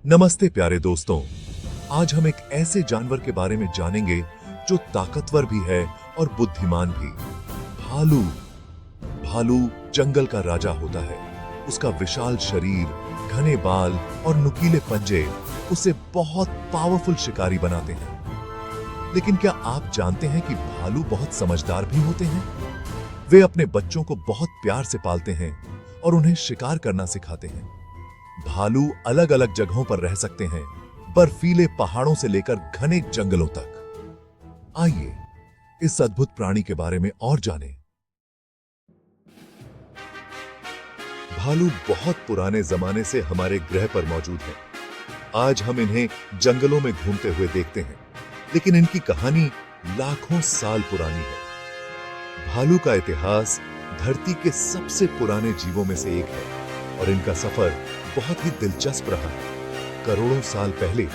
नमस्ते प्यारे दोस्तों। आज हम एक ऐसे जानवर के बारे में जानेंगे जो ताकतवर भी है और बुद्धिमान भी। भालू। भालू जंगल का राजा होता है। उसका विशाल शरीर, घने बाल और नुकीले पंजे उसे बहुत पावरफुल शिकारी बनाते हैं। लेकिन क्या आप जानते हैं कि भालू बहुत समझदार भी होते हैं? वे अपने बच्चों को बहुत प्यार से पालते हैं और उन्हें शिकार करना सिखाते हैं। भालू अलग अलग जगहों पर रह सकते हैं, बर्फीले पहाड़ों से लेकर घने जंगलों तक। आइए इस अद्भुत प्राणी के बारे में और जानें। भालू बहुत पुराने जमाने से हमारे ग्रह पर मौजूद हैं। आज हम इन्हें जंगलों में घूमते हुए देखते हैं, लेकिन इनकी कहानी लाखों साल पुरानी है। भालू का इतिहास धरती के सबसे पुराने जीवों में से एक है और इनका सफर बहुत ही दिलचस्प रहा है। करोड़ों साल पहले,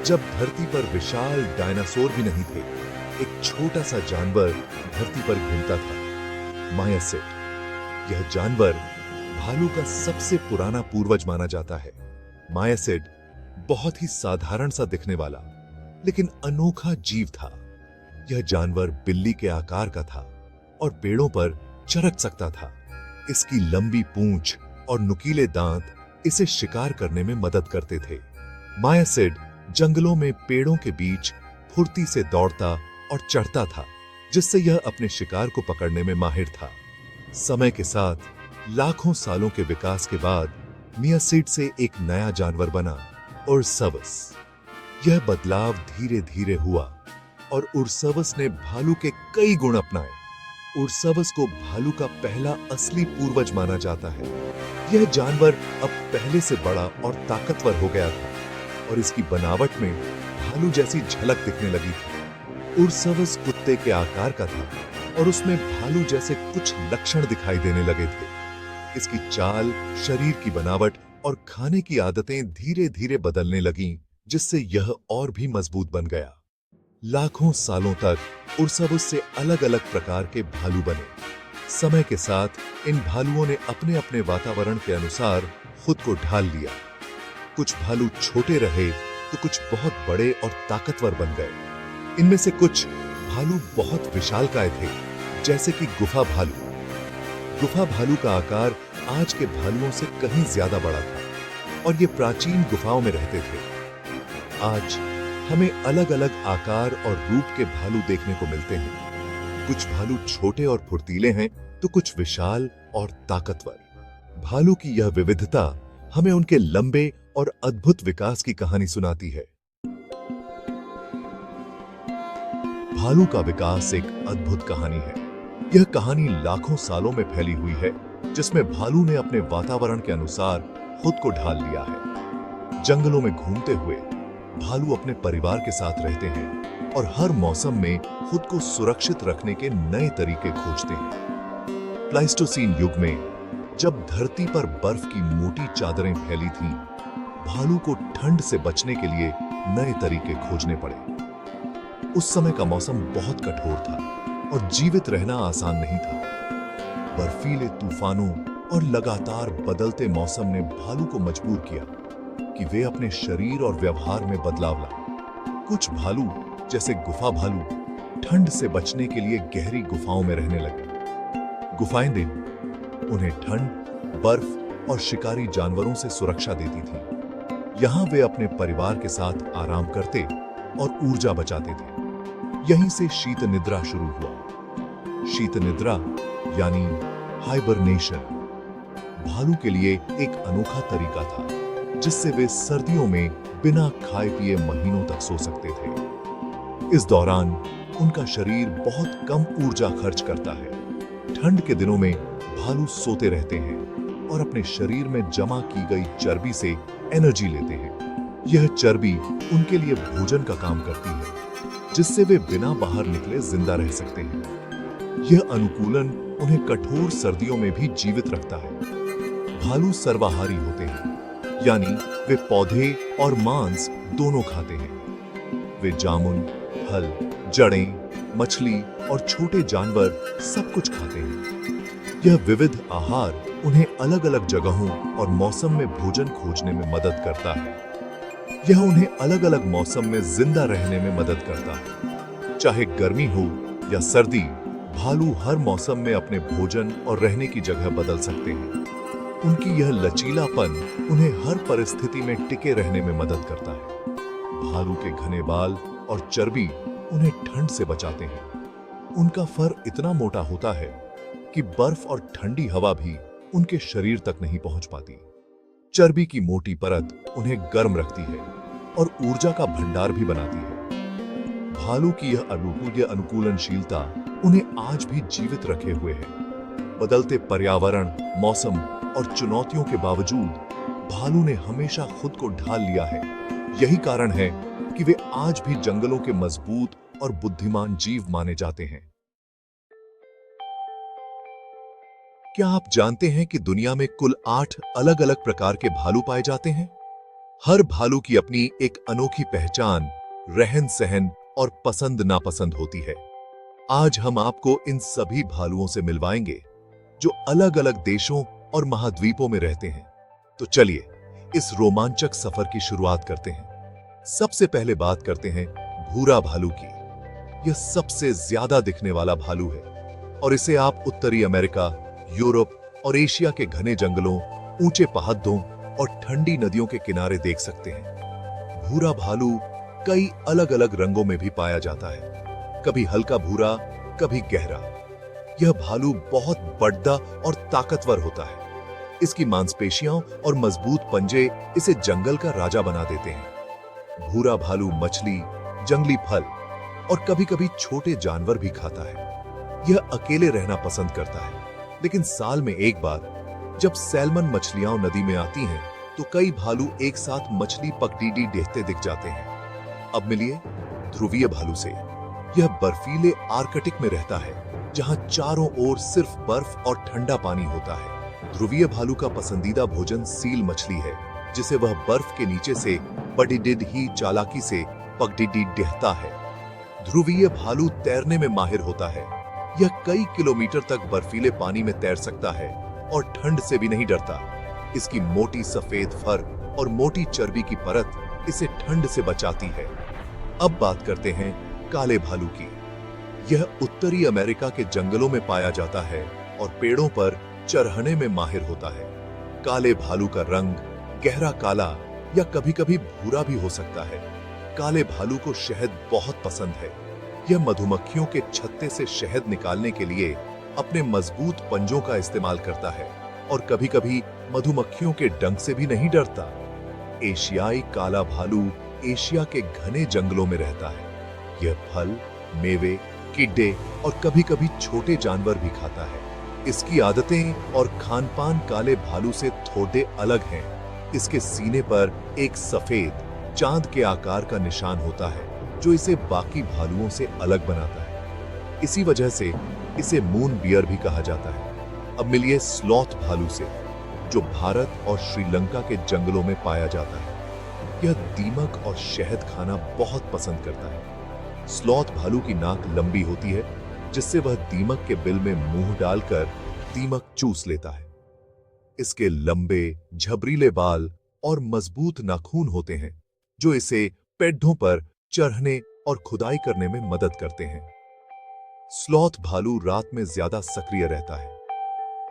जब धरती पर विशाल डायनासोर भी नहीं थे, एक छोटा सा जानवर धरती पर घूमता था, मायासिड। यह जानवर भालू का सबसे पुराना पूर्वज माना जाता है। मायासिड बहुत ही साधारण सा दिखने वाला लेकिन अनोखा जीव था। यह जानवर बिल्ली के आकार का था और पेड़ों पर चरक सकता था। इसकी लंबी पूंछ और नुकीले दांत इसे शिकार करने में मदद करते थे। मायासिड जंगलों में पेड़ों के बीच फुर्ती से दौड़ता और चढ़ता था, जिससे यह अपने शिकार को पकड़ने में माहिर था। समय के साथ लाखों सालों के विकास के बाद मायासिड से एक नया जानवर बना, उरसवस। यह बदलाव धीरे धीरे हुआ और उरसवस ने भालू के कई गुण अपनाए। उरसवस को भालू का पहला असली पूर्वज माना जाता है। यह जानवर अब पहले से बड़ा और ताकतवर हो गया था और इसकी बनावट में भालू जैसी झलक दिखने लगी थी। उरसवस कुत्ते के आकार का था और उसमें भालू जैसे कुछ लक्षण दिखाई देने लगे थे। इसकी चाल, शरीर की बनावट और खाने की आदतें धीरे धीरे बदलने लगीं, जिससे यह और भी मजबूत बन गया। लाखों सालों तक उरसवस से अलग अलग प्रकार के भालू बने। समय के साथ इन भालुओं ने अपने अपने वातावरण के अनुसार खुद को ढाल लिया। कुछ भालू छोटे रहे तो कुछ बहुत बड़े और ताकतवर बन गए। इनमें से कुछ भालू बहुत विशालकाय थे, जैसे कि गुफा भालू। गुफा भालू का आकार आज के भालुओं से कहीं ज्यादा बड़ा था और ये प्राचीन गुफाओं में रहते थे। आज हमें अलग अलग आकार और रूप के भालू देखने को मिलते हैं। कुछ भालू छोटे और फुर्तीले हैं तो कुछ विशाल और ताकतवर। भालू की यह विविधता हमें उनके लंबे और अद्भुत विकास की कहानी सुनाती है। भालू का विकास एक अद्भुत कहानी है। यह कहानी लाखों सालों में फैली हुई है, जिसमें भालू ने अपने वातावरण के अनुसार खुद को ढाल लिया है। जंगलों में घूमते हुए भालू अपने परिवार के साथ रहते हैं और हर मौसम में खुद को सुरक्षित रखने के नए तरीके खोजते हैं। प्लाइस्टोसीन युग में, जब धरती पर बर्फ की मोटी चादरें फैली थीं, भालू को ठंड से बचने के लिए नए तरीके खोजने पड़े। उस समय का मौसम बहुत कठोर था और जीवित रहना आसान नहीं था। बर्फीले तूफानों और लगातार बदलते मौसम ने भालू को मजबूर किया कि वे अपने शरीर और व्यवहार में बदलाव लाएं। कुछ भालू, जैसे गुफा भालू, ठंड से बचने के लिए गहरी गुफाओं में रहने लगे। गुफाएं दिन उन्हें ठंड, बर्फ और शिकारी जानवरों से सुरक्षा देती थी। यहां वे अपने परिवार के साथ आराम करते और ऊर्जा बचाते थे। यहीं से शीत निद्रा शुरू हुआ। शीत निद्रा यानी हाइबरनेशन भालू के लिए एक अनोखा तरीका था, जिससे वे सर्दियों में बिना खाए पिए महीनों तक सो सकते थे। इस दौरान उनका शरीर बहुत कम ऊर्जा खर्च करता है। ठंड के दिनों में भालू सोते रहते हैं और अपने शरीर में जमा की गई चर्बी से एनर्जी लेते हैं। यह चर्बी उनके लिए भोजन का काम करती है, जिससे वे बिना बाहर निकले जिंदा रह सकते हैं। यह अनुकूलन उन्हें कठोर सर्दियों में भी जीवित रखता है। भालू सर्वाहारी होते हैं, यानी वे पौधे और मांस दोनों खाते हैं। वे जामुन, फल, जड़ें, मछली और छोटे जानवर सब कुछ खाते हैं। यह विविध आहार उन्हें अलग अलग जगहों और मौसम में भोजन खोजने में मदद करता है। यह उन्हें अलग अलग मौसम में जिंदा रहने में मदद करता है। चाहे गर्मी हो या सर्दी, भालू हर मौसम में अपने भोजन और रहने की जगह बदल सकते हैं। उनकी यह लचीलापन उन्हें हर परिस्थिति में टिके रहने में मदद करता है। भालू के घने बाल और चर्बी उन्हें ठंड से बचाते हैं। उनका फर इतना मोटा होता है कि बर्फ और ठंडी हवा भी उनके शरीर तक नहीं पहुंच पाती। चर्बी की मोटी परत उन्हें गर्म रखती है और ऊर्जा का भंडार भी बनाती है। भालू की यह अनूठी अनुकूलनशीलता उन्हें आज भी जीवित रखे हुए है। बदलते पर्यावरण, मौसम और चुनौतियों के बावजूद भालू ने हमेशा खुद को ढाल लिया है। यही कारण है कि वे आज भी जंगलों के मजबूत और बुद्धिमान जीव माने जाते हैं। क्या आप जानते हैं कि दुनिया में कुल 8 अलग अलग प्रकार के भालू पाए जाते हैं? हर भालू की अपनी एक अनोखी पहचान, रहन सहन और पसंद नापसंद होती है। आज हम आपको इन सभी भालुओं से मिलवाएंगे जो अलग अलग देशों और महाद्वीपों में रहते हैं। तो चलिए इस रोमांचक सफर की शुरुआत करते हैं। सबसे पहले बात करते हैं भूरा भालू की। यह सबसे ज्यादा दिखने वाला भालू है और इसे आप उत्तरी अमेरिका, यूरोप और एशिया के घने जंगलों, ऊंचे पहाड़ों और ठंडी नदियों के किनारे देख सकते हैं। भूरा भालू कई अलग अलग रंगों में भी पाया जाता है, कभी हल्का भूरा, कभी गहरा। यह भालू बहुत बड़ा और ताकतवर होता है। इसकी मांसपेशियां और मजबूत पंजे इसे जंगल का राजा बना देते हैं। भूरा भालू मछली, जंगली फल और कभी-कभी छोटे जानवर भी खाता है। यह अकेले रहना पसंद करता है, लेकिन साल में एक बार जब सैल्मन मछलियां नदी में आती हैं, तो कई भालू एक साथ मछली पकड़ीडी ढेहते दिख जाते हैं। अब मिलिए ध्रुवीय भालू से। यह बर्फीले आर्कटिक में रहता है, जहां चारों ओर सिर्फ बर्फ और ठंडा पानी होता है। ध्रुवीय भालू का पसंदीदा भोजन सील मछली है, जिसे वह बर्फ के नीचे से बड़ी ही चालाकी से पकड़ीडी ढेहता है। ध्रुवीय भालू तैरने में माहिर होता है। यह कई किलोमीटर तक बर्फीले पानी में तैर सकता है और ठंड से भी नहीं डरता। इसकी मोटी सफेद फर और मोटी चर्बी की परत इसे ठंड से बचाती है। अब बात करते हैं काले भालू की। यह उत्तरी अमेरिका के जंगलों में पाया जाता है और पेड़ों पर चरहने में माहिर होता है। काले भालू का रंग गहरा काला या कभी-कभी भूरा भी हो सकता है। काले भालू को शहद बहुत पसंद है। यह मधुमक्खियों के छत्ते से शहद निकालने के लिए अपने मजबूत पंजों का इस्तेमाल करता है और कभी-कभी मधुमक्खियों के डंक से भी नहीं डरता। एशियाई काला भालू एशिया के घने जंगलों में रहता है। यह फल, मेवे, टिड्डे और कभी-कभी छोटे जानवर भी खाता है। इसकी आदतें और खानपान काले भालू से थोड़े अलग हैं। इसके सीने पर एक सफेद चांद के आकार का निशान होता है, जो इसे बाकी भालुओं से अलग बनाता है। इसी वजह से इसे मून बियर भी कहा जाता है। अब मिलिए स्लॉथ भालू से, जो भारत और श्रीलंका के जंगलों में पाया जाता है। यह दीमक और शहद खाना बहुत पसंद करता है। स्लॉथ भालू की नाक लंबी होती है, जिससे वह दीमक के बिल में मुंह डालकर दीमक चूस लेता है। इसके लंबे, झबरीले बाल और मजबूत नाखून होते हैं, जो इसे पेड़ों पर चढ़ने और खुदाई करने में मदद करते हैं। स्लॉथ भालू रात में ज्यादा सक्रिय रहता है।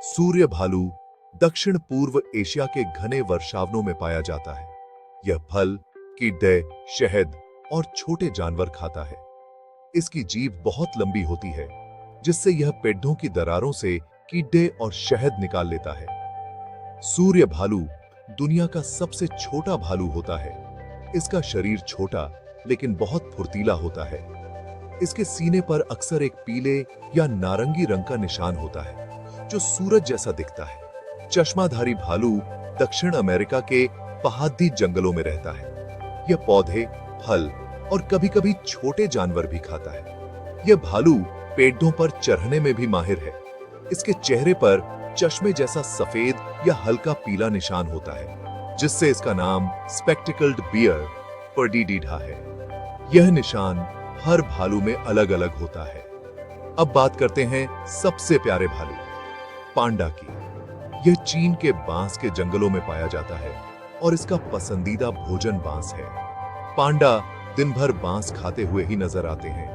सूर्य भालू दक्षिण पूर्व एशिया के घने वर्षावनों में पाया जाता है। यह फल, टिड्डे, शहद और छोटे जानवर खाता है। इसकी जीभ बहुत लंबी होती है, जिससे यह पेड़ों की दरारों से टिड्डे और शहद निकाल लेता है। सूर्य भालू दुनिया का सबसे छोटा भालू होता है। इसका शरीर छोटा लेकिन बहुत फुर्तीला होता है। इसके सीने पर अक्सर एक पीले या नारंगी रंग का निशान होता है, जो सूरज जैसा दिखता है। चश्माधारी भालू दक्षिण अमेरिका के पहाड़ी जंगलों में रहता है। यह पौधे, फल और कभी-कभी छोटे जानवर भी खाता है। यह भालू पेड़ों पर चढ़ने में भी माहिर है। इसके चेहरे पर चश्मे जैसा सफेद या हल्का पीला निशान होता है, जिससे इसका नाम स्पेक्टिकल्ड बियर पर्डिडिडा है। यह निशान हर भालू में अलग अलग होता है। अब बात करते हैं सबसे प्यारे भालू पांडा की। यह चीन के बांस के जंगलों में पाया जाता है और इसका पसंदीदा भोजन बांस है। पांडा दिन भर बांस खाते हुए ही नजर आते हैं।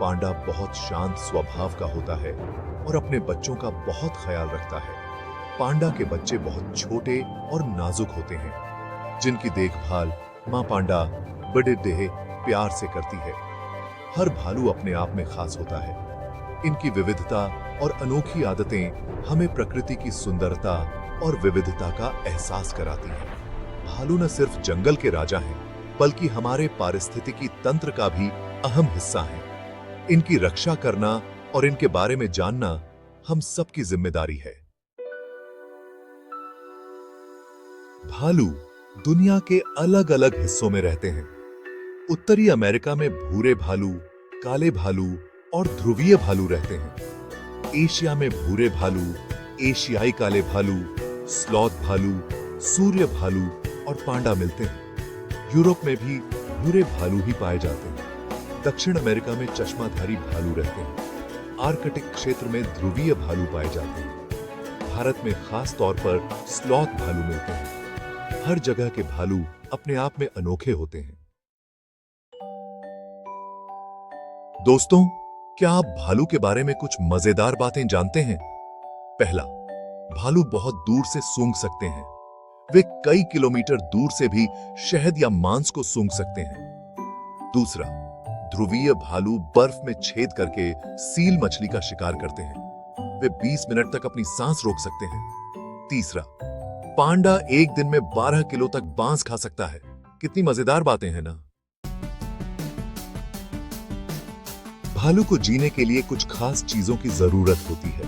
पांडा बहुत शांत स्वभाव का होता है और अपने बच्चों का बहुत ख्याल रखता है। पांडा के बच्चे बहुत छोटे और नाजुक होते हैं, जिनकी देखभाल मां पांडा बड़े देह प्यार से करती है। हर भालू अपने आप में खास होता है। इनकी विविधता और अनोखी आदतें हमें प्रकृति की सुंदरता और विविधता का एहसास कराती हैं। भालू न सिर्फ जंगल के राजा हैं, बल्कि हमारे पारिस्थितिकी तंत्र का भी अहम हिस्सा हैं। इनकी रक्षा करना और इनके बारे में जानना हम सबकी जिम्मेदारी है। भालू दुनिया के अलग अलग हिस्सों में रहते हैं। उत्तरी अमेरिका में भूरे भालू, काले भालू और ध्रुवीय भालू रहते हैं। एशिया में भूरे भालू, एशियाई काले भालू, स्लॉथ भालू, सूर्य भालू और पांडा मिलते हैं। यूरोप में भी भूरे भालू ही पाए जाते हैं। दक्षिण अमेरिका में चश्माधारी भालू रहते हैं। आर्कटिक क्षेत्र में ध्रुवीय भालू पाए जाते हैं। भारत में खास तौर पर स्लॉथ भालू मिलते हैं। हर जगह के भालू अपने आप में अनोखे होते हैं। दोस्तों, क्या आप भालू के बारे में कुछ मजेदार बातें जानते हैं? पहला, भालू बहुत दूर से सूंघ सकते हैं। वे कई किलोमीटर दूर से भी शहद या मांस को सूंघ सकते हैं। दूसरा, ध्रुवीय भालू बर्फ में छेद करके सील मछली का शिकार करते हैं। वे 20 मिनट तक अपनी सांस रोक सकते हैं। तीसरा, पांडा एक दिन में 12 किलो तक बांस खा सकता है। कितनी मजेदार बातें हैं ना? भालू को जीने के लिए कुछ खास चीजों की जरूरत होती है।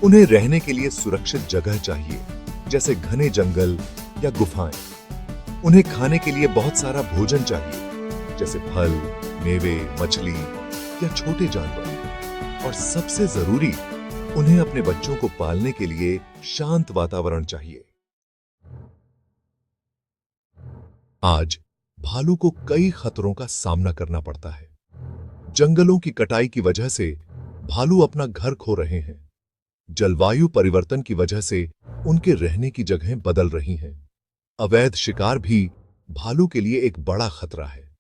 उन्हें रहने के लिए सुरक्षित जगह चाहिए, जैसे घने जंगल या गुफाएं। उन्हें खाने के लिए बहुत सारा भोजन चाहिए, जैसे फल, मेवे, मछली या छोटे जानवर। और सबसे जरूरी, उन्हें अपने बच्चों को पालने के लिए शांत वातावरण चाहिए। आज भालू को कई खतरों का सामना करना पड़ता है। जंगलों की कटाई की वजह से भालू अपना घर खो रहे हैं। जलवायु परिवर्तन की वजह से उनके रहने की जगहें बदल रही हैं। अवैध शिकार भी भालू के लिए एक बड़ा खतरा है।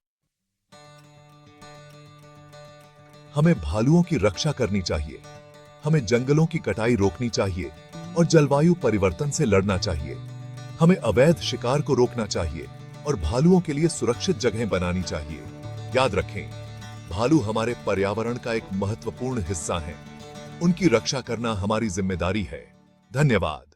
हमें भालुओं की रक्षा करनी चाहिए। हमें जंगलों की कटाई रोकनी चाहिए और जलवायु परिवर्तन से लड़ना चाहिए। हमें अवैध शिकार को रोकना चाहिए और भालुओं के लिए सुरक्षित जगहें बनानी चाहिए। याद रखें, भालू हमारे पर्यावरण का एक महत्वपूर्ण हिस्सा हैं। उनकी रक्षा करना हमारी जिम्मेदारी है। धन्यवाद।